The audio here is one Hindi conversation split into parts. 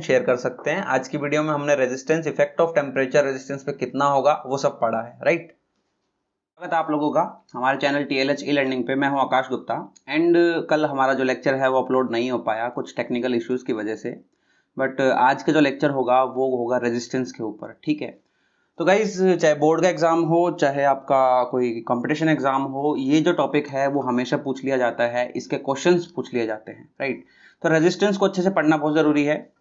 शेयर कर सकते हैं। आज की वीडियो में हमने resistance, effect of temperature resistance पे कितना होगा वो सब पढ़ा है, राइट। स्वागत है आप लोगों का हमारे चैनल TLH ई लर्निंग पे। मैं हूं आकाश गुप्ता एंड कल हमारा जो लेक्चर है वो अपलोड नहीं हो पाया कुछ टेक्निकल इश्यूज की वजह से, बट आज के जो लेक्चर होगा वो होगा रेजिस्टेंस के ऊपर, ठीक है। तो गाइज, चाहे बोर्ड का एग्जाम हो चाहे आपका कोई कंपटीशन एग्जाम हो, ये जो टॉपिक है वो हमेशा पूछ लिया जाता है, इसके क्वेश्चंस पूछ लिए जाते हैं, राइट। तो रेजिस्टेंस को अच्छे से पढ़ना बहुत जरूरी है,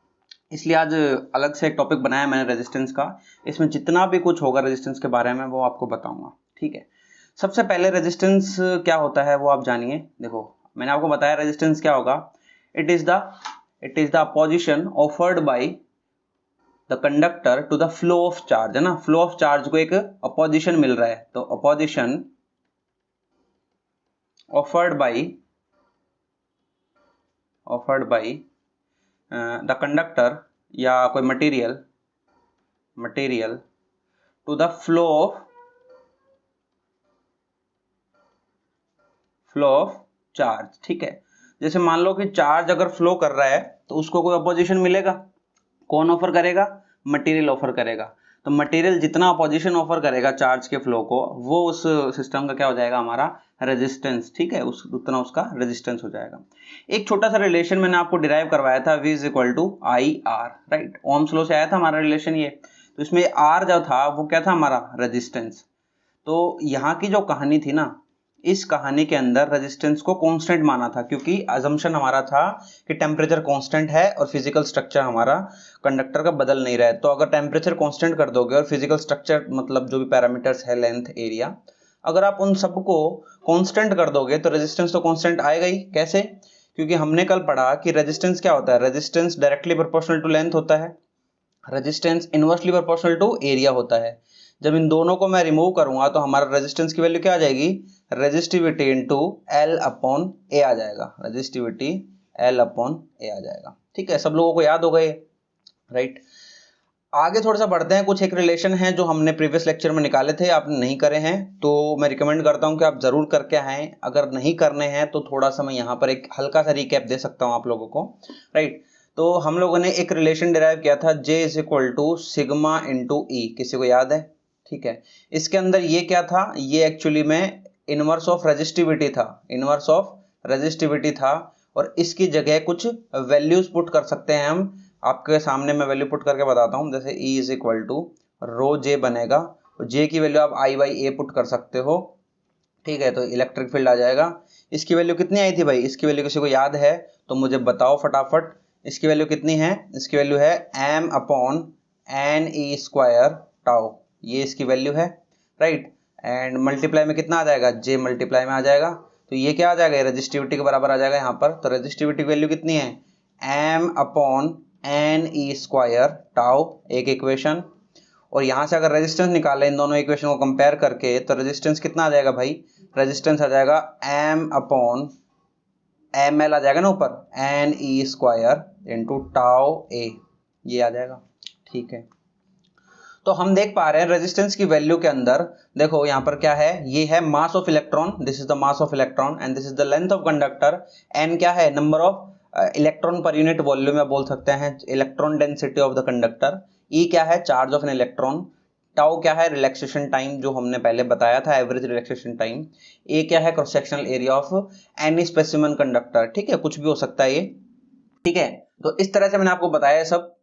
इसलिए आज अलग से एक टॉपिक बनाया मैंने रेजिस्टेंस का। इसमें जितना भी कुछ होगा रेजिस्टेंस के बारे में वो आपको बताऊंगा, ठीक है। सबसे पहले रेजिस्टेंस क्या होता है वो आप जानिए। देखो, मैंने आपको बताया रेजिस्टेंस क्या होगा। It is the opposition offered by the conductor to the flow of charge, है ना। फ्लो ऑफ चार्ज को एक अपोजिशन मिल रहा है, तो opposition offered by the conductor या कोई material to the flow of charge, ठीक है। जैसे मान लो कि चार्ज अगर फ्लो कर रहा है तो उसको कोई अपोजिशन मिलेगा। कौन ऑफर करेगा? मटेरियल ऑफर करेगा। तो मटेरियल जितना अपोजिशन ऑफर करेगा चार्ज के फ्लो को, वो उस सिस्टम का क्या हो जाएगा? हमारा रेजिस्टेंस, ठीक है। उतना उसका रेजिस्टेंस हो जाएगा। एक छोटा सा रिलेशन मैंने आपको डिराइव करवाया था, V is equal to I R, right. Ohm's law से आया था हमारा रिलेशन ये। तो इसमें आर जो था वो क्या था? हमारा रेजिस्टेंस। तो यहाँ की जो कहानी थी ना, इस कहानी के अंदर रेजिस्टेंस को कांस्टेंट माना था, क्योंकि अजम्पशन हमारा था कि टेम्परेचर कांस्टेंट है और फिजिकल स्ट्रक्चर हमारा कंडक्टर का बदल नहीं रहा है। तो अगर टेम्परेचर कांस्टेंट कर दोगे और फिजिकल स्ट्रक्चर मतलब जो भी पैरामीटर्स है, लेंथ, एरिया, अगर आप उन सबको कांस्टेंट कर दोगे तो रेजिस्टेंस तो कांस्टेंट आएगा ही। कैसे? क्योंकि हमने कल पढ़ा कि रेजिस्टेंस क्या होता है। Resistance directly proportional to length होता है, resistance inversely proportional to area होता है। जब इन दोनों को मैं रिमूव करूंगा तो हमारा रेजिस्टेंस की वैल्यू क्या आ जाएगी? Resistivity into L upon A आ जाएगा। रेजिस्टिविटी L अपॉन A आ जाएगा, ठीक है। सब लोगों को याद हो गए, राइट। आगे थोड़ा सा बढ़ते हैं। कुछ एक रिलेशन है जो हमने प्रीवियस लेक्चर में निकाले थे, आपने नहीं करे हैं तो मैं रिकमेंड करता हूं कि आप जरूर करके आएं। अगर नहीं करने हैं तो थोड़ा सा मैं यहाँ पर एक हल्का सा रिकैप दे सकता हूँ आप लोगों को, राइट। तो हम लोगों ने एक रिलेशन डिराइव किया था, J is equal to sigma into E. किसी को याद है? ठीक है। इसके अंदर ये क्या था? ये एक्चुअली में इनवर्स ऑफ रेजिस्टिविटी था, और इसकी जगह कुछ वैल्यूज पुट कर सकते हैं हम। आपके सामने मैं वैल्यू पुट करके बताता हूं। जैसे E is equal to rho J बनेगा, और J की वैल्यू आप I बाई A पुट कर सकते हो, ठीक है। तो इलेक्ट्रिक फील्ड आ जाएगा। इसकी वैल्यू कितनी आई थी भाई? इसकी वैल्यू किसी को याद है तो मुझे बताओ फटाफट। इसकी वैल्यू कितनी है? इसकी वैल्यू है m अपॉन एन ई स्क्वायर टाउ, ये इसकी वैल्यू है, राइट। एंड मल्टीप्लाई में कितना आ जाएगा? J मल्टीप्लाई में आ जाएगा। तो ये क्या आ जाएगा? रेजिस्टिविटी के बराबर आ जाएगा यहाँ पर। तो रेजिस्टिविटी की वैल्यू कितनी है? m अपॉन एन ई स्क्वायर टाउ, एक इक्वेशन। और यहाँ से अगर रेजिस्टेंस निकाले इन दोनों इक्वेशन को कंपेयर करके, तो रेजिस्टेंस कितना आ जाएगा भाई? रेजिस्टेंस आ जाएगा m अपॉन एम एल आ जाएगा ना ऊपर, N E square into tau A, ये आ जाएगा, ठीक है। तो हम देख पा रहे हैं रेजिस्टेंस की वैल्यू के अंदर, देखो यहाँ पर क्या है? ये है mass of electron, this is the mass of electron, and this is the length of conductor. N क्या है? Number of electron per unit volume या बोल सकते हैं electron density of the conductor. E क्या है? Charge of an electron. Tau क्या है? रिलैक्सेशन टाइम, जो हमने पहले बताया था, एवरेज रिलैक्सेशन टाइम। ए क्या है? Cross sectional area of any specimen conductor, ठीक है। कुछ भी हो सकता है ये, ठीक है। तो इस तरह से मैंने आपको बताया सब,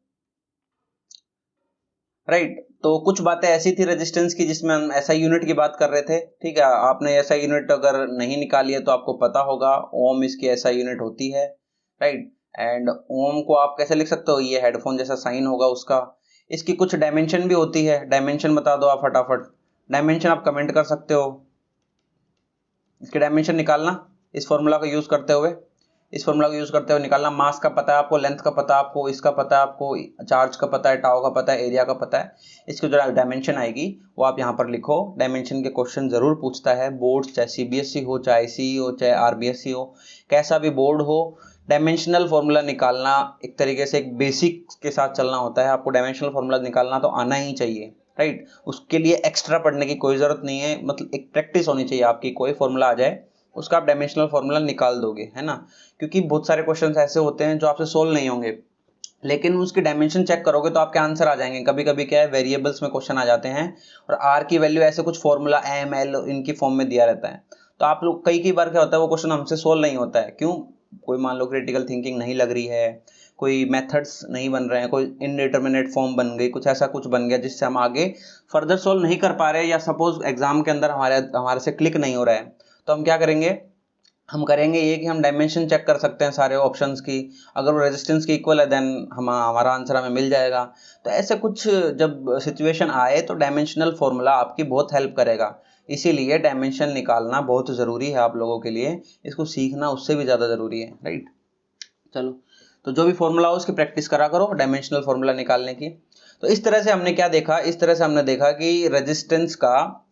राइट। तो कुछ बातें ऐसी थी रेजिस्टेंस की जिसमें हम SI यूनिट की बात कर रहे थे, ठीक है। आपने SI यूनिट अगर नहीं निकाली है तो आपको पता होगा, ओम इसकी SI यूनिट होती है, राइट। एंड ओम को आप कैसे लिख सकते हो? ये हेडफोन जैसा साइन होगा उसका। इसकी कुछ डायमेंशन भी होती है, डायमेंशन बता दो आप फटाफट। डायमेंशन आप कमेंट कर सकते हो, इसकी डायमेंशन निकालना इस फॉर्मूला का यूज करते हुए, निकालना। मास का पता है आपको, लेंथ का पता है आपको, इसका पता है आपको, चार्ज का पता है, टाउ का पता है, एरिया का पता है। इसकी जो डायमेंशन आएगी वो आप यहाँ पर लिखो। डायमेंशन के क्वेश्चन जरूर पूछता है बोर्ड, चाहे CBSE हो, चाहे ICE हो, चाहे RBSE हो, कैसा भी बोर्ड हो। डायमेंशनल फॉर्मूला निकालना एक तरीके से एक बेसिक के साथ चलना होता है। आपको डायमेंशनल फॉर्मूला निकालना तो आना ही चाहिए, राइट। उसके लिए एक्स्ट्रा पढ़ने की कोई जरूरत नहीं है, मतलब एक प्रैक्टिस होनी चाहिए आपकी। कोई फॉर्मूला आ जाए उसका आप डायमेंशनल फॉर्मूला निकाल दोगे, है ना। क्योंकि बहुत सारे क्वेश्चंस ऐसे होते हैं जो आपसे सोल्व नहीं होंगे, लेकिन उसकी डायमेंशन चेक करोगे तो आपके आंसर आ जाएंगे। कभी कभी क्या है, वेरिएबल्स में क्वेश्चन आ जाते हैं और आर की वैल्यू ऐसे कुछ फॉर्मूला एम एल इनकी फॉर्म में दिया रहता है, तो आप लोग कई बार क्या होता है वो क्वेश्चन हमसे सोल्व नहीं होता है। क्यों? कोई मान लो क्रिटिकल थिंकिंग नहीं लग रही है, कोई मेथड्स नहीं बन रहे हैं, कोई इनडिटर्मिनेट फॉर्म बन गई, कुछ ऐसा कुछ बन गया जिससे हम आगे फर्दर सोल्व नहीं कर पा रहे, या सपोज एग्जाम के अंदर हमारे से क्लिक नहीं हो रहा है, तो हम क्या करेंगे, हम करेंगे ये कि हम डायमेंशन चेक कर सकते हैं सारे ऑप्शंस की, अगर वो रेजिस्टेंस के इक्वल है देन हमारा आंसर हमें मिल जाएगा। तो ऐसे कुछ जब सिचुएशन आए तो डायमेंशनल फॉर्मूला आपकी बहुत हेल्प करेगा, इसीलिए डायमेंशन निकालना बहुत ज़रूरी है आप लोगों के लिए, इसको सीखना उससे भी ज़्यादा ज़रूरी है, राइट। चलो, तो जो भी फॉर्मूला हो उसकी प्रैक्टिस करा करो डायमेंशनल फॉर्मूला निकालने की। तो इस तरह से हमने क्या देखा, इस तरह से हमने देखा कि रेजिस्टेंस का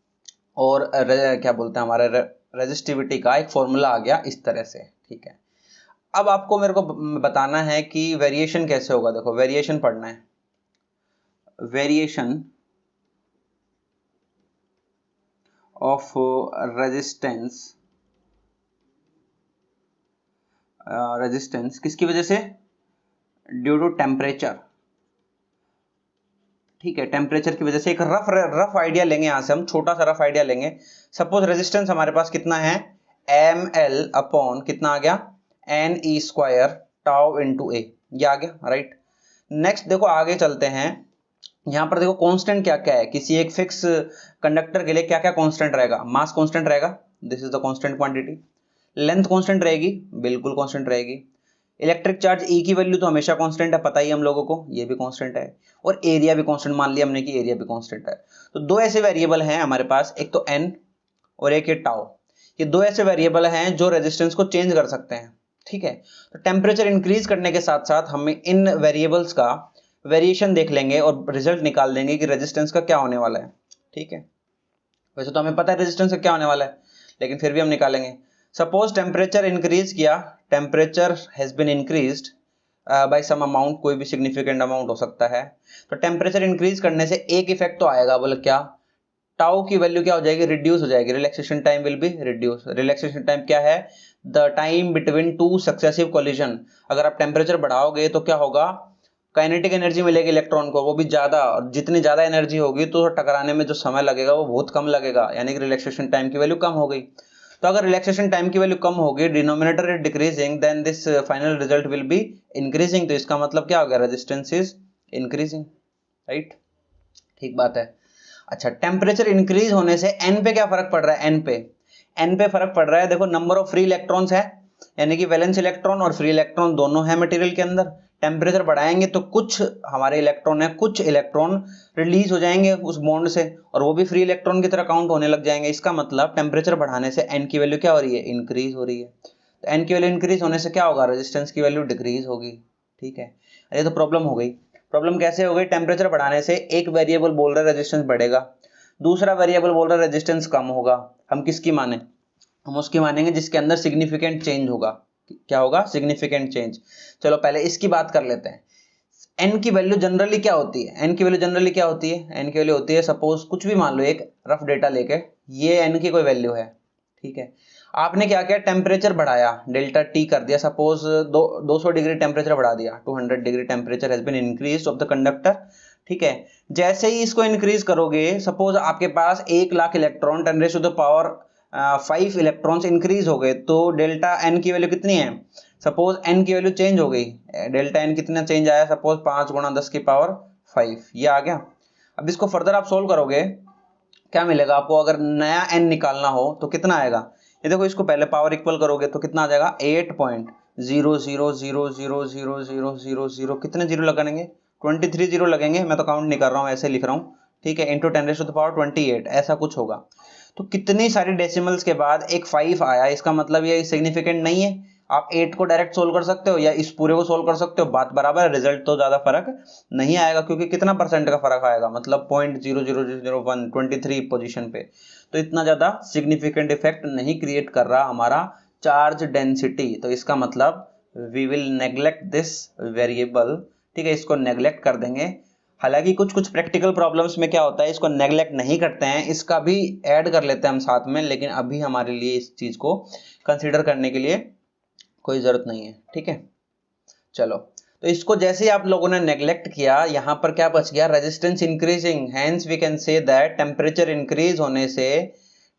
और क्या बोलते हैं हमारे रेजिस्टिविटी का एक फॉर्मूला आ गया इस तरह से, ठीक है। अब आपको मेरे को बताना है कि वेरिएशन कैसे होगा। देखो, वेरिएशन पढ़ना है, वेरिएशन ऑफ रेजिस्टेंस, रेजिस्टेंस किसकी वजह से, ड्यू टू टेम्परेचर, ठीक है, टेम्परेचर की वजह से। एक रफ आइडिया लेंगे यहाँ से, हम छोटा सा रफ आइडिया लेंगे। सपोज रेजिस्टेंस हमारे पास कितना है, एम एल अपॉन कितना आ गया, N E square tau into A, ये आ गया, राइट। नेक्स्ट देखो आगे चलते हैं, यहाँ पर देखो कांस्टेंट क्या क्या है, किसी एक फिक्स कंडक्टर के लिए क्या क्या कांस्टेंट रहेगा, मास कांस्टेंट रहेगा, this is the constant quantity. Length constant रहेगी, बिल्कुल कांस्टेंट रहेगी। इलेक्ट्रिक चार्ज ई की वैल्यू तो हमेशा कांस्टेंट है, पता ही हम लोगों को, ये भी कांस्टेंट है। और एरिया भी कांस्टेंट मान लिया हमने कि एरिया भी कांस्टेंट है। तो दो ऐसे वेरिएबल हैं हमारे पास, एक तो एन और एक ये टाउ। ये दो ऐसे वेरिएबल हैं जो रेजिस्टेंस को चेंज कर सकते हैं, ठीक है। तो टेम्परेचर इंक्रीज करने के साथ साथ हमें इन वेरिएबल्स का वेरिएशन देख लेंगे और रिजल्ट निकाल देंगे कि रेजिस्टेंस का क्या होने वाला है, ठीक है। वैसे तो हमें पता है रेजिस्टेंस का क्या होने वाला है, लेकिन फिर भी हम निकालेंगे। सपोज टेम्परेचर इंक्रीज किया, temperature has been increased by some amount, कोई भी सिग्निफिकेंट अमाउंट हो सकता है। तो टेम्परेचर इंक्रीज करने से एक इफेक्ट तो आएगा, बोले क्या, टाउ की वैल्यू क्या हो जाएगी, रिड्यूस हो जाएगी, relaxation time will be reduce. Relaxation time क्या है, the time between two successive collision. अगर आप टेम्परेचर बढ़ाओगे तो क्या होगा, काइनेटिक एनर्जी मिलेगी इलेक्ट्रॉन को, वो भी ज्यादा, और जितनी ज्यादा एनर्जी होगी तो टकराने में जो समय लगेगा वो बहुत कम लगेगा, यानी कि रिलैक्सेशन टाइम की वैल्यू कम हो गई। तो अगर रिलैक्सेशन टाइम की वैल्यू कम होगी, denominator is decreasing, then this final result will be increasing. तो इसका मतलब क्या हो गया, रेजिस्टेंस इज इंक्रीजिंग, राइट, ठीक बात है। अच्छा, टेम्परेचर इंक्रीज होने से एन पे क्या फर्क पड़ रहा है, एन पे फर्क पड़ रहा है। देखो नंबर ऑफ फ्री इलेक्ट्रॉन्स है, यानी कि वैलेंस इलेक्ट्रॉन और फ्री इलेक्ट्रॉन दोनों है मटेरियल के अंदर। टेम्परेचर बढ़ाएंगे तो कुछ हमारे इलेक्ट्रॉन है, कुछ इलेक्ट्रॉन रिलीज हो जाएंगे उस बॉन्ड से, और वो भी फ्री इलेक्ट्रॉन की तरह काउंट होने लग जाएंगे। इसका मतलब टेम्परेचर बढ़ाने से एन की वैल्यू क्या हो रही है, इंक्रीज हो रही है। तो एन की वैल्यू इंक्रीज होने से क्या होगा, रेजिस्टेंस की वैल्यू डिक्रीज होगी, ठीक है। ये तो प्रॉब्लम हो गई। प्रॉब्लम कैसे हो गई, टेम्परेचर बढ़ाने से एक वेरिएबल बोल रहा है रेजिस्टेंस बढ़ेगा, दूसरा वेरिएबल बोल रहा है रेजिस्टेंस कम होगा। हम किसकी माने, हम उसकी मानेंगे जिसके अंदर सिग्निफिकेंट चेंज होगा। क्या होगा, सिग्निफिकेंट चेंज। चलो पहले इसकी बात कर लेते हैं। एन की वैल्यू जनरली क्या होती है, एन की वैल्यू जनरली क्या होती है, एन की वैल्यू होती है, सपोज कुछ भी मान लो, एक रफ डेटा लेके, ये एन की कोई वैल्यू है, ठीक है। आपने क्या किया, टेम्परेचर बढ़ाया, डेल्टा टी कर दिया, सपोज 200 डिग्री टेम्परेचर बढ़ा दिया, 200 degree temperature has been increased of the conductor, ठीक है। जैसे ही इसको इंक्रीज करोगे, सपोज आपके पास 1,00,000 इलेक्ट्रॉन 10⁻⁵ 5 इलेक्ट्रॉन्स इंक्रीज हो गए, तो डेल्टा एन की वैल्यू कितनी है, सपोज एन की वैल्यू चेंज हो गई, डेल्टा एन कितना चेंज आया, सपोज 5 × 10⁵ ये आ गया। अब इसको फर्दर आप सोल्व करोगे, क्या मिलेगा आपको, अगर नया एन निकालना हो तो कितना आएगा, ये देखो, इसको पहले पावर इक्वल करोगे तो कितना आ जाएगा, 8.00000000, कितने जीरो लगेंगे, 23 जीरो लगेंगे, मैं तो काउंट नहीं कर रहा हूँ, ऐसे लिख रहा हूँ, ठीक है, इंटू 10⁻28, ऐसा कुछ होगा। तो कितनी सारी डेसिमल्स के बाद एक 5 आया, इसका मतलब ये सिग्निफिकेंट नहीं है। आप 8 को डायरेक्ट सोल्व कर सकते हो या इस पूरे को सोल्व कर सकते हो, बात बराबर है, रिजल्ट तो ज्यादा फर्क नहीं आएगा, क्योंकि कितना परसेंट का फर्क आएगा, मतलब 0.00001, 23 पोजीशन पे। तो इतना ज्यादा सिग्निफिकेंट इफेक्ट नहीं क्रिएट कर रहा हमारा चार्ज डेंसिटी, तो इसका मतलब we will neglect this variable, ठीक है, इसको नेग्लेक्ट कर देंगे। हालांकि कुछ कुछ प्रैक्टिकल प्रॉब्लम्स में क्या होता है, इसको नेग्लेक्ट नहीं करते हैं, इसका भी ऐड कर लेते हैं हम साथ में, लेकिन अभी हमारे लिए इस चीज को कंसीडर करने के लिए कोई जरूरत नहीं है, ठीक है। चलो, तो इसको जैसे ही आप लोगों ने नेग्लेक्ट किया, यहां पर क्या बच गया, resistance increasing, hence we can say that temperature increase होने से,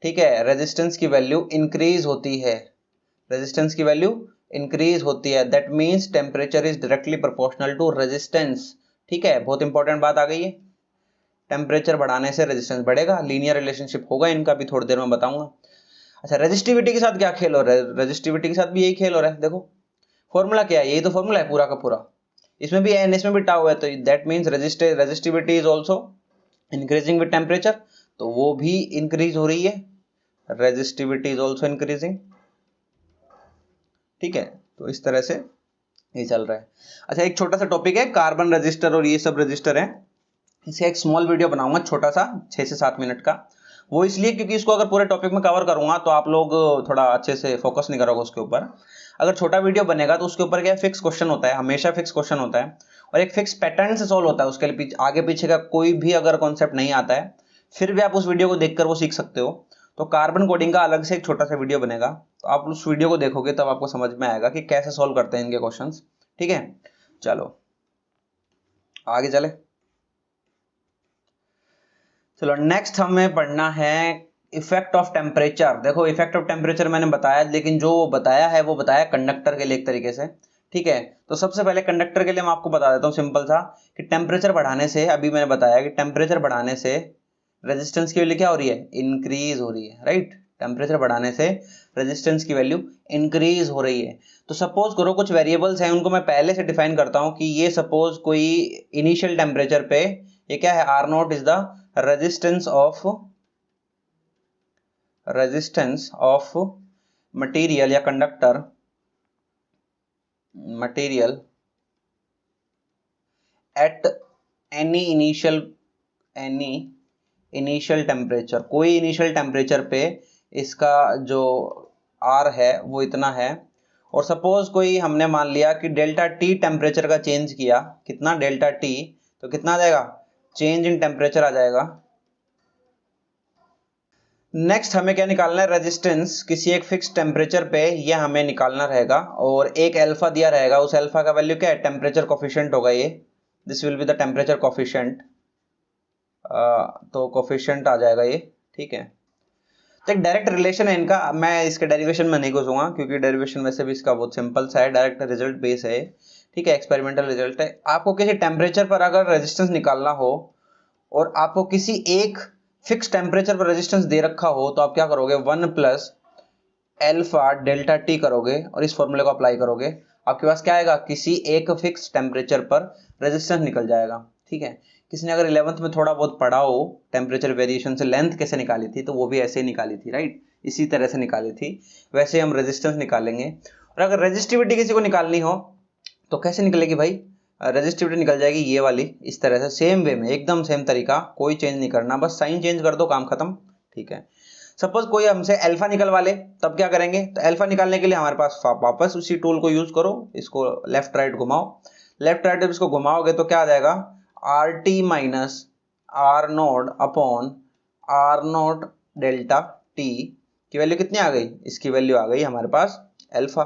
ठीक है, रेजिस्टेंस की वैल्यू इंक्रीज होती है, रेजिस्टेंस की वैल्यू इंक्रीज होती है, that means temperature is directly proportional to resistance. ठीक है, बहुत इंपॉर्टेंट बात आ गई है, टेम्परेचर बढ़ाने से रेजिस्टेंस बढ़ेगा, लीनियर रिलेशनशिप होगा इनका भी, थोड़ी देर में बताऊंगा। अच्छा, रेजिस्टिविटी के साथ क्या खेल हो रहा है, रेजिस्टिविटी के साथ भी यही खेल हो रहा है। देखो फॉर्मूला क्या है, यही तो फॉर्मूला है पूरा का पूरा, इसमें भी एन इसमें भी टाउ है, तो that means resistivity is also increasing with temperature, तो वो भी इंक्रीज हो रही है, रेजिस्टिविटी इज आल्सो इंक्रीजिंग। ठीक है, तो इस तरह से ये चल रहा है। अच्छा, एक छोटा सा टॉपिक है कार्बन रजिस्टर और ये सब रजिस्टर है, इसका एक स्मॉल वीडियो बनाऊंगा छोटा सा 6 से 7 मिनट का, वो इसलिए क्योंकि इसको अगर पूरे टॉपिक में कवर करूंगा तो आप लोग थोड़ा अच्छे से फोकस नहीं करोगे उसके ऊपर। अगर छोटा वीडियो बनेगा तो उसके ऊपर क्या फिक्स क्वेश्चन होता है, हमेशा फिक्स क्वेश्चन होता है और एक फिक्स पैटर्न से सॉल्व होता है, उसके लिए आगे पीछे का कोई भी अगर कॉन्सेप्ट नहीं आता है फिर भी आप उस वीडियो को देखकर वो सीख सकते हो। तो कार्बन कोडिंग का अलग से एक छोटा सा वीडियो बनेगा, तो आप उस वीडियो को देखोगे तब आपको समझ में आएगा कि कैसे सॉल्व करते हैं इनके क्वेश्चंस। ठीक है, चलो आगे चले। चलो नेक्स्ट हमें पढ़ना है इफेक्ट ऑफ टेम्परेचर। देखो इफेक्ट ऑफ टेम्परेचर मैंने बताया, लेकिन जो बताया है वो बताया कंडक्टर के लिए एक तरीके से। ठीक है, तो सबसे पहले कंडक्टर के लिए मैं आपको बता देता हूँ सिंपल सा कि टेम्परेचर बढ़ाने से, अभी मैंने बताया कि टेम्परेचर बढ़ाने से रेजिस्टेंस की वैल्यू क्या हो रही है, इंक्रीज हो रही है, राइट। टेम्परेचर बढ़ाने से रेजिस्टेंस की वैल्यू इंक्रीज हो रही है। तो सपोज करो कुछ वेरिएबल्स हैं, उनको मैं पहले से डिफाइन करता हूं कि ये सपोज कोई इनिशियल टेम्परेचर पे ये क्या है, R naught is the resistance of material या conductor, material at any initial temperature, कोई इनिशियल टेम्परेचर पे इसका जो आर है वो इतना है। और सपोज कोई हमने मान लिया कि डेल्टा टी टेम्परेचर का चेंज किया, कितना डेल्टा टी, तो कितना आ जाएगा, चेंज इन टेम्परेचर आ जाएगा। नेक्स्ट हमें क्या निकालना है, रेजिस्टेंस किसी एक फिक्स टेम्परेचर पे ये हमें निकालना रहेगा, और एक अल्फा दिया रहेगा, उस अल्फा का वैल्यू क्या है, टेम्परेचर कोफिशिएंट होगा ये, this will be the temperature coefficient, तो कोफिशिएंट आ जाएगा ये। ठीक है, तो एक डायरेक्ट रिलेशन है इनका, मैं इसके डेरिवेशन में नहीं घुसूंगा क्योंकि डेरिवेशन वैसे भी इसका बहुत सिंपल सा है, डायरेक्ट रिजल्ट बेस है। ठीक है, एक्सपेरिमेंटल रिजल्ट है। आपको किसी टेम्परेचर पर अगर रेजिस्टेंस निकालना हो और आपको किसी एक फिक्स टेम्परेचर पर रेजिस्टेंस दे रखा हो, तो आप क्या करोगे, 1 प्लस एल्फा डेल्टा टी करोगे और इस फॉर्मूले को अप्लाई करोगे, आपके पास क्या आएगा, किसी एक फिक्स टेम्परेचर पर रेजिस्टेंस निकल जाएगा। ठीक है, किसी ने अगर 11th में थोड़ा बहुत पढ़ा हो टेम्परेचर वेरिएशन से लेंथ कैसे निकाली थी, तो वो भी ऐसे ही निकाली थी, राइट, इसी तरह से निकाली थी, वैसे हम रेजिस्टेंस निकालेंगे। और अगर रेजिस्टिविटी किसी को निकालनी हो तो कैसे निकलेगी भाई, रेजिस्टिविटी निकल जाएगी ये वाली, इस तरह से सेम वे में, एकदम सेम तरीका, कोई चेंज नहीं करना, बस साइन चेंज कर दो, काम खत्म। ठीक है, सपोज कोई हमसे अल्फा निकलवा ले, तब क्या करेंगे, तो अल्फा निकालने के लिए हमारे पास वापस उसी टूल को यूज करो, इसको लेफ्ट राइट घुमाओ, लेफ्ट राइट जब इसको घुमाओगे तो क्या आ जाएगा, R T minus R naught upon R naught delta T की वैल्यू कितनी आ गई, इसकी वैल्यू आ गई हमारे पास अल्फा।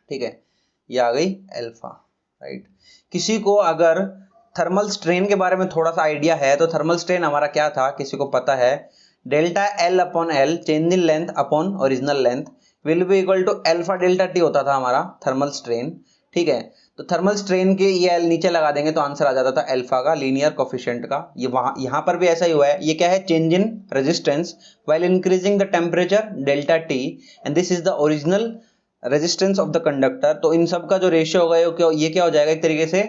ठीक है, ये आ गई अल्फा, राइट। किसी को अगर थर्मल स्ट्रेन के बारे में थोड़ा सा आइडिया है, तो थर्मल स्ट्रेन हमारा क्या था, किसी को पता है, delta L upon L, change in length upon original length, will be equal to alpha delta T होता था हमारा थर्मल स्ट्रेन। ठीक है, तो थर्मल स्ट्रेन के ये एल नीचे लगा देंगे तो आंसर आ जाता था अल्फा का, लीनियर कोफिशिएंट का। ये वहां यहाँ पर भी ऐसा ही हुआ है, ये क्या है, change in resistance while increasing the temperature delta T, and this is the original resistance of the conductor. तो इन सब का जो रेशियो होगा ये क्या हो जाएगा, एक तरीके से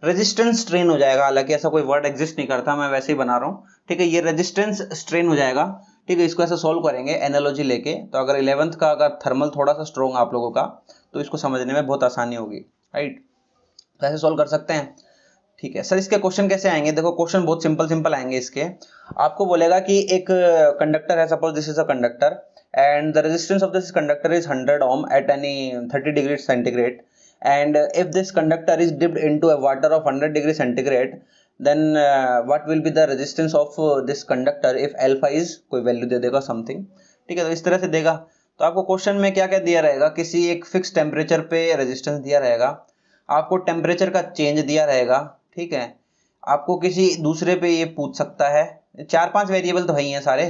रेजिस्टेंस स्ट्रेन हो जाएगा, हालांकि ऐसा कोई वर्ड एग्जिस्ट नहीं करता, मैं वैसे ही बना रहा हूँ। ठीक है, ये रेजिस्टेंस स्ट्रेन हो जाएगा। ठीक है, इसको ऐसे सॉल्व करेंगे एनालॉजी लेके, तो अगर 11th का अगर थर्मल थोड़ा सा स्ट्रॉन्ग आप लोगों का, तो इसको समझने में बहुत आसानी होगी, राइट, तो ऐसे सॉल्व कर सकते हैं। ठीक है सर, इसके क्वेश्चन कैसे आएंगे, देखो क्वेश्चन बहुत सिंपल आएंगे इसके। आपको बोलेगा कि एक कंडक्टर है, suppose this is a conductor and the resistance of this conductor is 100 ohm at any 30 degrees centigrade, and if this conductor is dipped into a water of 100 degrees centigrade, then what will be the resistance of this conductor if alpha is कोई वैल्यू दे देगा समथिंग। ठीक है, तो इस तरह से देगा। तो आपको क्वेश्चन में क्या क्या दिया रहेगा, किसी एक फिक्स टेम्परेचर पे रेजिस्टेंस दिया रहेगा, आपको टेम्परेचर का चेंज दिया रहेगा, ठीक है, आपको किसी दूसरे पे ये पूछ सकता है, 4-5 वेरिएबल तो है ही हैं सारे,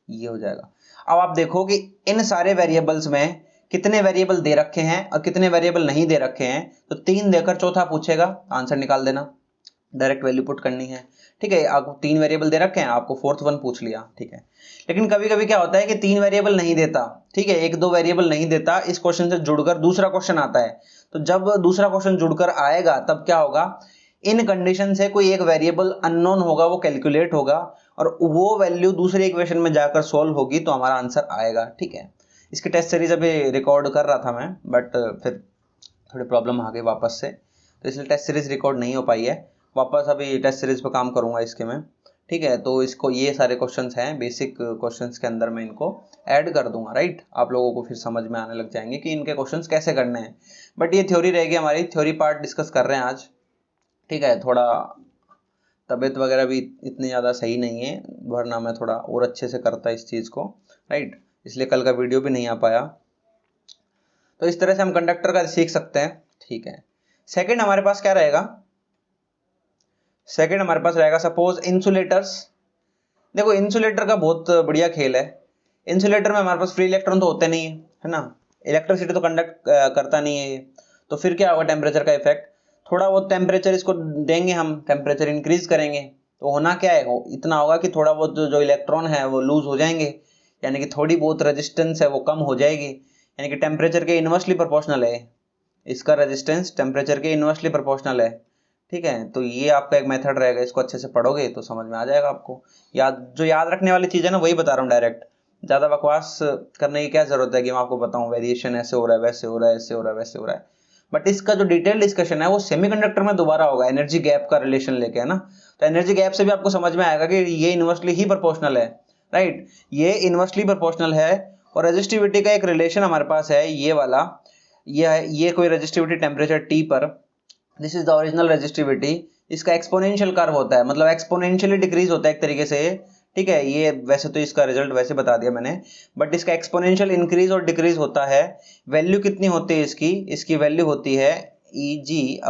ये हो जाएगा। अब आप देखो कि इन सारे वेरिएबल्स में कितने वेरिएबल दे रखे हैं और कितने वेरिएबल नहीं दे रखे हैं, तो 3 देकर चौथा पूछेगा, आंसर निकाल देना, डायरेक्ट वैल्यू पुट करनी है, ठीक है। आपको 3 वेरिएबल दे रखे हैं, आपको फोर्थ वन पूछ लिया, ठीक है। लेकिन कभी कभी क्या होता है कि 3 वेरिएबल नहीं देता, ठीक है, 1-2 वेरिएबल नहीं देता, इस क्वेश्चन से जुड़कर दूसरा क्वेश्चन आता है, तो जब दूसरा क्वेश्चन जुड़कर आएगा तब क्या होगा, इन कंडीशन से कोई एक वेरिएबल अननोन होगा, वो कैलकुलेट होगा और वो वैल्यू दूसरे इक्वेशन में जाकर सोल्व होगी, तो हमारा आंसर आएगा, ठीक है। इसकी टेस्ट सीरीज अभी रिकॉर्ड कर रहा था मैं, बट फिर थोड़ी प्रॉब्लम आ गई वापस से, तो इसलिए टेस्ट सीरीज रिकॉर्ड नहीं हो पाई है। वापस अभी टेस्ट सीरीज पे काम करूंगा इसके में, ठीक है। तो इसको ये सारे क्वेश्चंस हैं, बेसिक क्वेश्चंस के अंदर मैं इनको ऐड कर दूंगा, राइट। आप लोगों को फिर समझ में आने लग जाएंगे कि इनके क्वेश्चंस कैसे करने हैं। बट ये थ्योरी रहेगी हमारी, थ्योरी पार्ट डिस्कस कर रहे हैं आज, ठीक है। थोड़ा तबीयत वगैरह भी इतनी ज़्यादा सही नहीं है, वरना मैं थोड़ा और अच्छे से करता इस चीज़ को, राइट, इसलिए कल का वीडियो भी नहीं आ पाया। तो इस तरह से हम कंडक्टर का सीख सकते हैं, ठीक है। सेकंड हमारे पास क्या रहेगा, सेकंड हमारे पास रहेगा सपोज इंसुलेटर्स। देखो इंसुलेटर का बहुत बढ़िया खेल है। इंसुलेटर में हमारे पास फ्री इलेक्ट्रॉन तो होते नहीं है ना, इलेक्ट्रिसिटी तो कंडक्ट करता नहीं है ये, तो फिर क्या होगा, टेम्परेचर का इफेक्ट, थोड़ा बहुत टेम्परेचर इसको देंगे हम, टेम्परेचर इंक्रीज करेंगे, तो होना क्या है, इतना होगा कि थोड़ा बहुत जो इलेक्ट्रॉन है वो लूज हो जाएंगे, यानी कि थोड़ी बहुत रेजिस्टेंस है वो कम हो जाएगी, यानी कि टेम्परेचर के इनवर्सली प्रोपोर्शनल है, इसका रेजिस्टेंस टेम्परेचर के इनवर्सली प्रोपोर्शनल है, ठीक है। तो ये आपका एक मेथड रहेगा, इसको अच्छे से पढ़ोगे तो समझ में आ जाएगा आपको। याद रखने वाली चीज़ है ना, वही बता रहा हूँ डायरेक्ट, ज़्यादा बकवास करने की क्या जरूरत है कि मैं आपको बताऊँ वेरिएशन ऐसे हो रहा है, वैसे हो रहा है, ऐसे हो रहा है, वैसे हो रहा है। बट इसका जो डिटेल डिस्कशन है वो सेमीकंडक्टर में दोबारा होगा, एनर्जी गैप का रिलेशन लेके, है ना। तो एनर्जी गैप से भी आपको समझ में आएगा कि ये इनवर्सली ही प्रोपोर्शनल है, राइट, ये इनवर्सली प्रोपोर्शनल है। और रेजिस्टिविटी का एक रिलेशन हमारे पास है, ये वाला, ये कोई रेजिस्टिविटी टेम्परेचर T पर, this is the original resistivity, इसका एक्सपोनेंशियल कर्व होता है, मतलब एक्सपोनेंशियली डिक्रीज होता है एक तरीके से, ठीक है। ये वैसे तो इसका रिजल्ट वैसे बता दिया मैंने, बट इसका एक्सपोनेंशियल इंक्रीज और डिक्रीज होता है। वैल्यू कितनी होती है इसकी, इसकी वैल्यू होती है Eg/2kBt,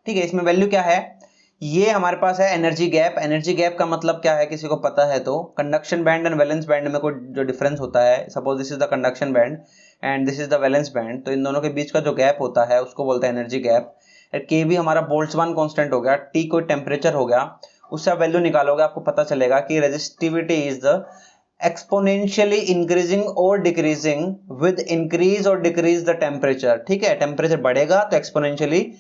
ठीक है। इसमें वैल्यू क्या है, ये हमारे पास है एनर्जी गैप। एनर्जी गैप का मतलब क्या है, किसी को पता है तो, conduction band and valence band में कोई जो डिफरेंस होता है, suppose this is the conduction band and this is the valence band, तो इन दोनों के बीच का जो गैप होता है उसको बोलते हैं एनर्जी गैप। के भी हमारा बोल्ट्जमान कांस्टेंट हो गया, टी कोई टेम्परेचर हो गया, उससे आप वैल्यू निकालोगे, आपको पता चलेगा कि resistivity is the exponentially increasing और डिक्रीजिंग विद इंक्रीज और डिक्रीज द टेम्परेचर, ठीक है। टेम्परेचर बढ़ेगा तो एक्सपोनेंशियली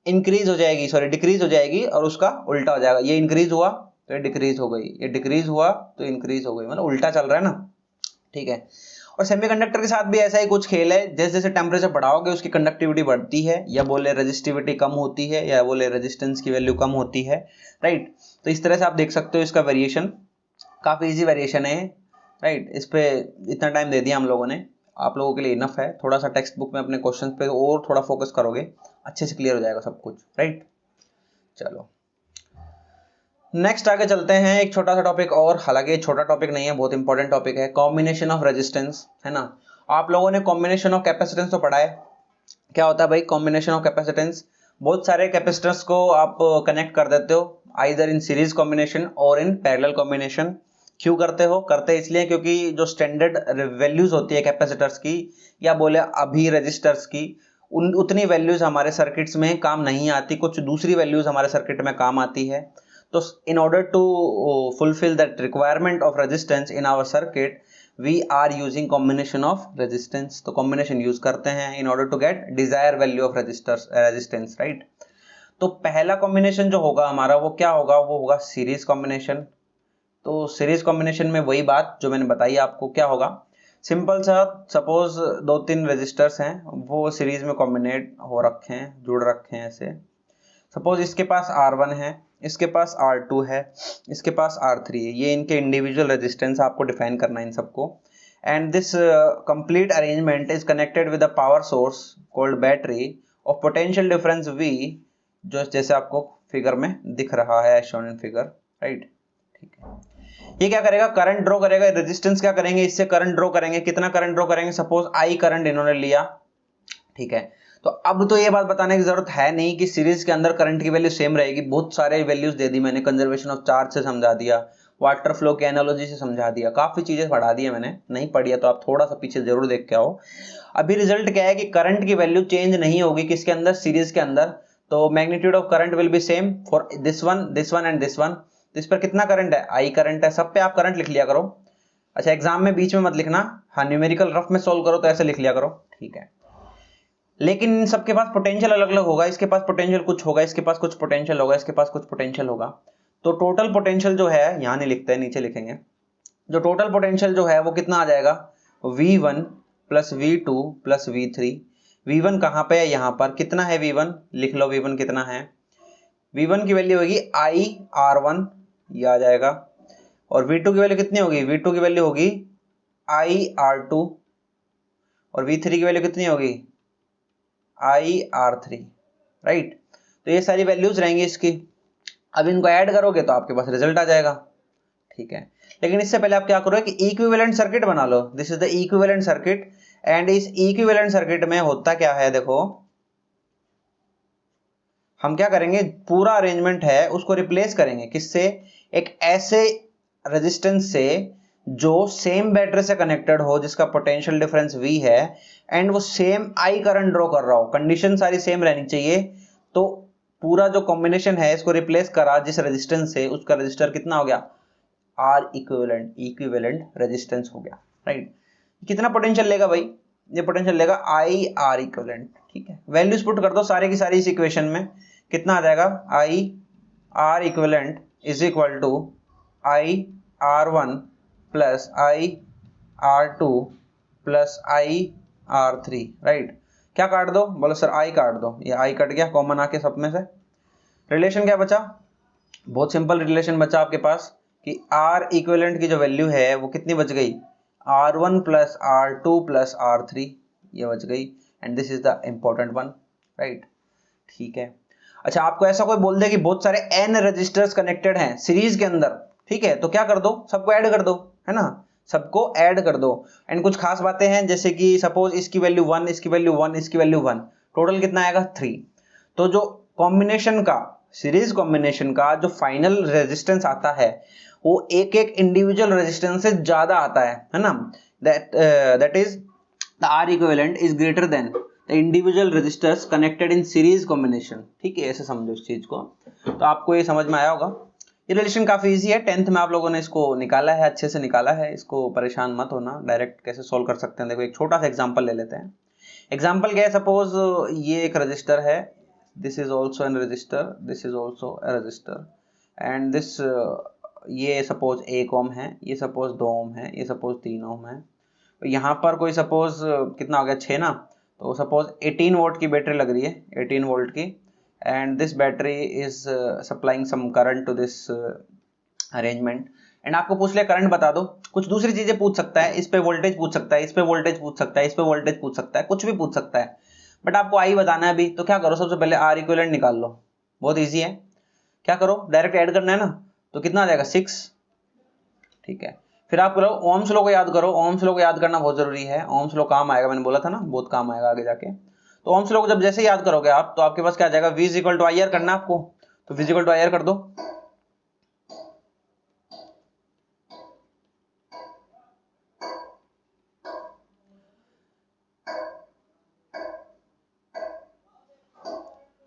इंक्रीज हो जाएगी, सॉरी डिक्रीज हो जाएगी, और उसका उल्टा हो जाएगा, ये इंक्रीज हुआ तो ये डिक्रीज हो गई, ये डिक्रीज हुआ तो इंक्रीज हो गई, मतलब उल्टा चल रहा है ना, ठीक है। और सेमीकंडक्टर के साथ भी ऐसा ही कुछ खेल है, जैसे जैसे टेम्परेचर बढ़ाओगे उसकी कंडक्टिविटी बढ़ती है, या बोले रेजिस्टिविटी कम होती है, या बोले रेजिस्टेंस की वैल्यू कम होती है, राइट। तो इस तरह से आप देख सकते हो इसका वेरिएशन, काफी इजी वेरिएशन है, राइट। इस पे इतना टाइम दे दिया हम लोगों ने, आप लोगों के लिए इनफ है। थोड़ा सा टेक्स्ट बुक में अपने क्वेश्चन पे और थोड़ा फोकस करोगे, अच्छे से क्लियर हो जाएगा सब कुछ, राइट। चलो नेक्स्ट आगे चलते हैं, एक छोटा सा टॉपिक और, हालांकि छोटा टॉपिक नहीं है, बहुत इंपॉर्टेंट टॉपिक है, कॉम्बिनेशन ऑफ रेजिस्टेंस, है ना। आप लोगों ने कॉम्बिनेशन ऑफ कैपेसिटेंस तो पढ़ा है, क्या होता है भाई कॉम्बिनेशन ऑफ कैपेसिटेंस, बहुत सारे कैपेसिटर्स को आप कनेक्ट कर देते हो, आइदर इन सीरीज कॉम्बिनेशन और इन पैरेलल कॉम्बिनेशन। क्यों करते हो, करते इसलिए क्योंकि जो स्टैंडर्ड वैल्यूज होती है कैपेसिटर्स की, या बोले अभी रजिस्टर्स की, उतनी वैल्यूज हमारे सर्किट्स में काम नहीं आती, कुछ दूसरी वैल्यूज हमारे सर्किट में काम आती है। तो in order to fulfill that requirement of resistance in our circuit, we are using combination of resistance, तो combination use करते हैं in order to get desired value of resistance, right। तो पहला combination जो होगा हमारा वो क्या होगा, वो होगा सीरीज combination। तो सीरीज combination में वही बात जो मैंने बताई आपको, क्या होगा, सिंपल सा, सपोज 2-3 रेजिस्टर्स हैं, वो सीरीज में कॉम्बिनेट हो रखे हैं, जुड़ रखे हैं ऐसे। सपोज इसके पास R1 है, इसके पास R2 है, इसके पास R3 है, ये इनके इंडिविजुअल रेजिस्टेंस आपको डिफाइन करना है इन सबको। And this complete arrangement is connected with a power source called battery of potential difference V, जो जैसे आपको फिगर में दिख रहा है, शोन इन फिगर, राइट, ठीक है। ये क्या करेगा, करंट ड्रॉ करेगा, रेजिस्टेंस क्या करेंगे, इससे करंट ड्रॉ करेंगे, कितना करंट ड्रॉ करेंगे, सपोज I करंट इन्होंने लिया, ठीक है। तो अब तो ये बात बताने की जरूरत है नहीं कि सीरीज के अंदर करंट की वैल्यू सेम रहेगी, बहुत सारे वैल्यूज दे दी मैंने, कंजर्वेशन ऑफ चार्ज से समझा दिया, वाटर फ्लो के एनालॉजी से समझा दिया, काफी चीजें पढ़ा दी है मैंने, नहीं पढ़ी है तो आप थोड़ा सा पीछे जरूर देख के आओ। अभी रिजल्ट क्या है कि करंट की वैल्यू चेंज नहीं होगी किसके अंदर, सीरीज के अंदर। तो magnitude of current will be same for this one and this one. इस पर कितना करंट है, आई करंट है, सब पे आप करंट लिख लिया करो। अच्छा एग्जाम में बीच में मत लिखना, हाँ न्यूमेरिकल रफ में सोल्व करो तो ऐसे लिख लिया करो, ठीक है। लेकिन इन सबके पास पोटेंशियल अलग अलग होगा, इसके पास पोटेंशियल कुछ होगा, इसके पास कुछ पोटेंशियल होगा, इसके पास कुछ पोटेंशियल होगा। तो टोटल पोटेंशियल जो है, यहाँ नहीं लिखते हैं नीचे लिखेंगे, जो टोटल पोटेंशियल जो है वो कितना आ जाएगा, V1 plus V2 plus V3। V1 कहाँ पे है, यहाँ पर कितना है V1, लिख लो V1 कितना है। V1 की वैल्यू होगी IR1, ये आ जाएगा। और V2 की वैल्यू कितनी होगी, V2 की वैल्यू होगी IR2। और V3 की वैल्यू कितनी होगी, IR3, राइट। तो ये सारी वैल्यूज रहेंगी इसकी। अब इनको ऐड करोगे तो आपके पास रिजल्ट आ जाएगा, ठीक है। लेकिन इससे पहले आप क्या करो कि इक्विवेलेंट सर्किट बना लो, this is the equivalent circuit. And इस इक्विवेलेंट सर्किट में होता क्या है, देखो हम क्या करेंगे, पूरा अरेंजमेंट है उसको रिप्लेस करेंगे किससे, एक ऐसे रेजिस्टेंस से जो सेम बैटरी से कनेक्टेड हो, जिसका पोटेंशियल डिफरेंस V है, एंड वो सेम I करंट ड्रॉ कर रहा हो, कंडीशन सारी सेम रहनी चाहिए। तो पूरा जो कॉम्बिनेशन है इसको रिप्लेस करा जिस रेजिस्टेंस से, उसका रेजिस्टर कितना हो गया, R इक्विवेलेंट, इक्विवेलेंट रेजिस्टेंस हो गया, राइट। कितना पोटेंशियल लेगा भाई, ये पोटेंशियल लेगा I R इक्विवेलेंट, ठीक है। वैल्यूज पुट कर दो सारे की सारी इस इक्वेशन में, कितना आ जाएगा, I R equivalent is equal to I R1 plus I R2 plus I R3, right. क्या काट दो, बोलो सर I काट दो, ये I कट गया कॉमन आके सब में से। रिलेशन क्या बचा, बहुत सिंपल रिलेशन बचा आपके पास कि R इक्विवेलेंट की जो वैल्यू है वो कितनी बच गई, R1 plus R2 plus R3, ये बच गई। And this is the important one, right, ठीक है। अच्छा आपको ऐसा कोई बोल दे कि बहुत सारे n रजिस्टर्स कनेक्टेड हैं सीरीज के अंदर, ठीक है, तो क्या कर दो, सबको ऐड कर दो, है ना, सबको ऐड कर दो। एंड कुछ खास बातें हैं जैसे कि सपोज इसकी वैल्यू 1, इसकी वैल्यू 1, इसकी वैल्यू 1, टोटल कितना आएगा 3। तो जो कॉम्बिनेशन का, सीरीज कॉम्बिनेशन का जो फाइनल रेजिस्टेंस आता है वो एक एक इंडिविजुअल रेजिस्टेंस से ज्यादा आता है ना, that is the R equivalent is greater than the individual resistors connected in series combination, ठीक है, ऐसे समझो इस चीज को। तो आपको ये समझ में आया होगा। ये रिलेशन काफी इजी है, 10th में आप लोगों ने इसको निकाला है, अच्छे से निकाला है, इसको परेशान मत होना, डायरेक्ट कैसे सोल्व कर सकते हैं। देखो एक छोटा सा एग्जांपल ले लेते हैं। एग्जांपल क्या है, सपोज ये एक रजिस्टर है, this is also an register, this is also a resistor, and this ये सपोज 1 ओम है, ये सपोज 2 ओम है, ये सपोज 3 ओम है। यहाँ पर कोई सपोज कितना हो गया 6 ना, तो सपोज 18 वोल्ट की बैटरी लग रही है, 18 वोल्ट की, and this battery is supplying some current to this arrangement. And आपको पूछ लिया करंट बता दो, कुछ दूसरी चीजें पूछ सकता है, इस पे वोल्टेज पूछ सकता है, इस पे वोल्टेज पूछ सकता है, इस पे वोल्टेज पूछ सकता है, कुछ भी पूछ सकता है, बट आपको आई बताना है अभी। तो क्या करो, सबसे पहले R इक्विवेलेंट निकाल लो, बहुत ईजी है। क्या करो, डायरेक्ट ऐड करना है ना, तो कितना आ जाएगा 6, ठीक है। फिर आप करो ओम्स लॉ को याद करो, ओम्स लॉ को याद करना बहुत जरूरी है, ओम्स लॉ काम आएगा, मैंने बोला था ना बहुत काम आएगा आगे जाके। तो ओम्स लॉ को जब जैसे याद करोगे आप, तो आपके पास क्या आ जाएगा, V is equal to IR करना है आपको, तो V is equal to IR कर दो।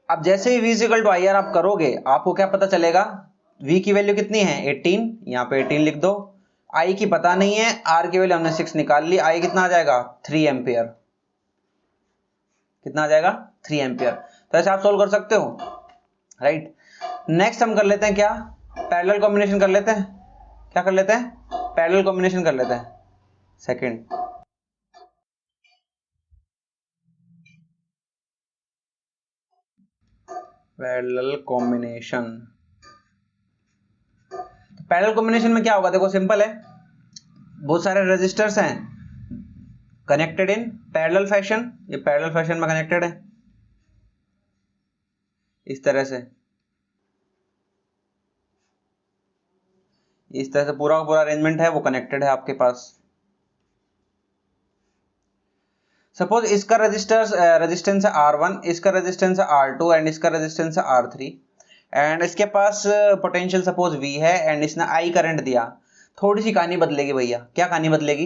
अब जैसे ही V is equal to IR आप करोगे, आपको क्या पता चलेगा, V की वैल्यू कितनी है 18, यहाँ पे 18 लिख दो, I की पता नहीं है, R की वैल्यू हमने 6 निकाल ली, I कितना आ जाएगा 3 एम्पियर, कितना आ जाएगा 3 एम्पियर। तो ऐसे आप सोल्व कर सकते हो, राइट। नेक्स्ट हम कर लेते हैं क्या, पैरेलल कॉम्बिनेशन कर लेते हैं, क्या कर लेते हैं, पैरेलल कॉम्बिनेशन कर लेते हैं। Second, parallel combination, parallel combination में क्या होगा, देखो सिंपल है, बहुत सारे रेजिस्टर्स हैं कनेक्टेड इन पैरेलल फैशन, ये पैरेलल फैशन में कनेक्टेड है इस तरह से, इस तरह से पूरा पूरा अरेंजमेंट है वो कनेक्टेड है आपके पास। सपोज इसका रेजिस्टेंस है R1, इसका रेजिस्टेंस है R2 एंड इसका रेजिस्टेंस है R3 एंड इसके पास पोटेंशियल सपोज V है एंड इसने I करंट दिया। थोड़ी सी कहानी बदलेगी भैया। क्या कहानी बदलेगी?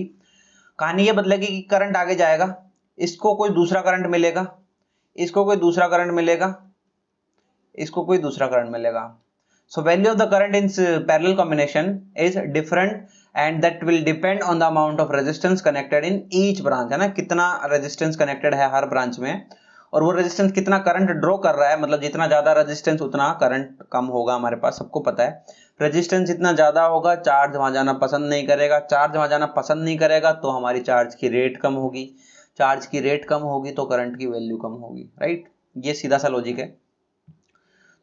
कहानी ये बदलेगी कि करंट आगे जाएगा, इसको कोई दूसरा करंट मिलेगा, इसको कोई दूसरा करंट मिलेगा, इसको कोई दूसरा करंट मिलेगा। So value of the current in parallel combination is different and that will depend on the amount of resistance connected in each branch, है ना, कितना resistance connected है हर ब्रांच में, और वो resistance कितना करंट ड्रॉ कर रहा है, मतलब जितना ज्यादा resistance उतना करंट कम होगा। हमारे पास सबको पता है resistance जितना ज्यादा होगा चार्ज वहां जाना पसंद नहीं करेगा, चार्ज वहां जाना पसंद नहीं करेगा तो हमारी चार्ज की रेट कम होगी, चार्ज की रेट कम होगी तो करंट की वैल्यू कम होगी, राइट। ये सीधा सा लॉजिक है।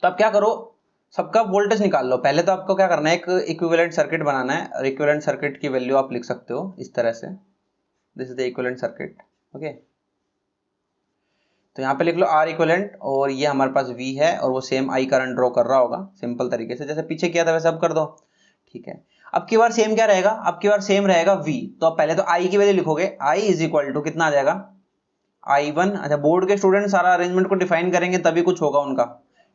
तो अब क्या करो, सबका वोल्टेज निकाल लो। पहले तो आपको क्या करना है, एक इक्विवेलेंट सर्किट बनाना है और इक्विवेलेंट सर्किट की वैल्यू आप लिख सकते हो इस तरह से, this is the equivalent circuit, okay. तो यहाँ पे लिख लो R इक्विवेलेंट और ये हमारे पास V है और वो सेम I करंट ड्रॉ कर रहा होगा सिंपल तरीके से, जैसे पीछे किया था वैसे अब कर दो, ठीक है। अब की बार सेम क्या रहेगा, अब की बार सेम रहेगा V। तो अब पहले तो I की वैल्यू लिखोगे, I इज इक्वल टू कितना आ जाएगा I1। अच्छा, बोर्ड के स्टूडेंट सारा अरेंजमेंट को डिफाइन करेंगे तभी कुछ होगा उनका,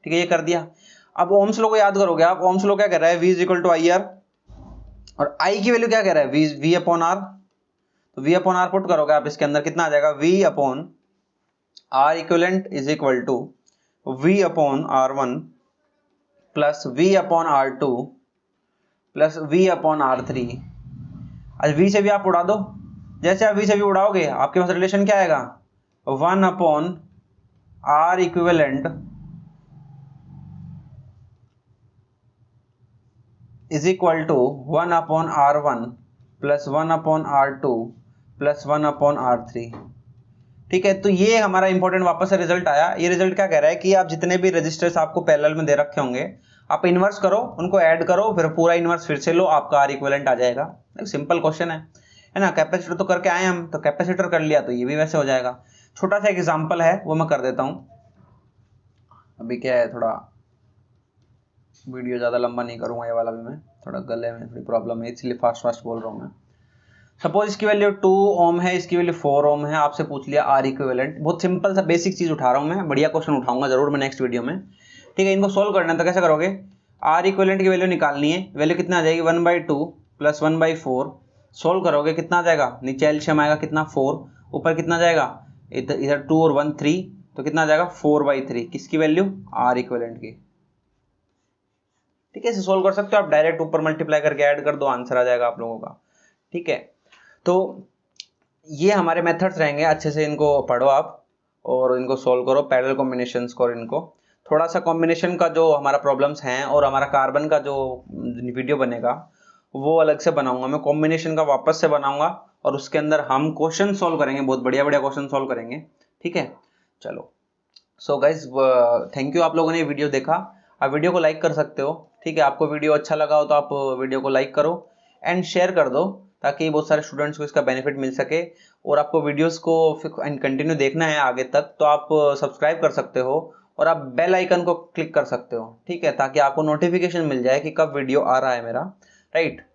ठीक है, ये कर दिया। अब ओम्स लॉ को याद करोगे आप, ओम्स लॉ क्या कह रहा है, V is equal to IR और I की वैल्यू क्या कह रहा है, V अपॉन R। तो V अपॉन R पुट करोगे आप इसके अंदर, कितना आ जाएगा, V upon R equivalent is equal to V upon R1 plus V upon R2 plus V upon R3। आज V से भी आप उड़ा दो, जैसे आप V से भी उड़ाओगे आपके पास रिलेशन क्या आएगा, 1 upon R equivalent is equal to 1 upon R1 plus 1 upon R2 plus 1 upon R3, ठीक है। तो ये हमारा इंपॉर्टेंट वापस से रिजल्ट आया। ये रिजल्ट क्या कह रहा है कि आप जितने भी रजिस्टर्स आपको पैरेलल में दे रखे होंगे आप इन्वर्स करो, उनको ऐड करो, फिर पूरा इन्वर्स फिर से लो, आपका R इक्विवेलेंट आ जाएगा। सिंपल क्वेश्चन है ना। कैपेसिटर तो करके आए हम, तो कैपेसिटर कर लिया तो ये भी वैसे हो जाएगा। छोटा सा एक एग्जाम्पल है वो मैं कर देता हूँ। अभी क्या है, थोड़ा वीडियो ज़्यादा लंबा नहीं करूँगा, ये वाला भी मैं थोड़ा गले में थोड़ी प्रॉब्लम है इसलिए फास्ट बोल रहा हूँ मैं। सपोज इसकी वैल्यू 2 ओम है, इसकी वैल्यू 4 ओम है, आपसे पूछ लिया R इक्विवेलेंट। बहुत सिंपल सा बेसिक चीज़ उठा रहा हूँ मैं, बढ़िया क्वेश्चन उठाऊंगा जरूर मैं नेक्स्ट वीडियो में, ठीक है। इनको सोल्व करना है तो कैसे करोगे, R इक्विवेलेंट की वैल्यू निकालनी है, वैल्यू कितना आ जाएगी 1/2 प्लस 1/4। सोल्व करोगे कितना आ जाएगा, नीचे एलसीएम आएगा कितना 4, ऊपर कितना जाएगा इधर 2 और 1 3, तो कितना आ जाएगा 4/3। किसकी वैल्यू, R इक्विवेलेंट की, ठीक है। इसे सोल्व कर सकते हो आप, डायरेक्ट ऊपर मल्टीप्लाई करके ऐड कर दो, आंसर आ जाएगा आप लोगों का, ठीक है। तो ये हमारे मेथड्स रहेंगे, अच्छे से इनको पढ़ो आप और इनको सोल्व करो, पैरेलल कॉम्बिनेशंस को। और इनको थोड़ा सा कॉम्बिनेशन का जो हमारा प्रॉब्लम्स हैं और हमारा कार्बन का जो वीडियो बनेगा वो अलग से बनाऊंगा मैं, कॉम्बिनेशन का वापस से बनाऊंगा और उसके अंदर हम क्वेश्चन सोल्व करेंगे, बहुत बढ़िया बढ़िया क्वेश्चन सोल्व करेंगे, ठीक है। चलो, सो गाइज थैंक यू, आप लोगों ने ये वीडियो देखा। आप वीडियो को लाइक कर सकते हो, ठीक है। आपको वीडियो अच्छा लगा हो तो आप वीडियो को लाइक करो एंड शेयर कर दो ताकि बहुत सारे स्टूडेंट्स को इसका बेनिफिट मिल सके। और आपको वीडियोस को कंटिन्यू देखना है आगे तक तो आप सब्सक्राइब कर सकते हो और आप बेल आइकन को क्लिक कर सकते हो, ठीक है, ताकि आपको नोटिफिकेशन मिल जाए कि कब वीडियो आ रहा है मेरा, राइट।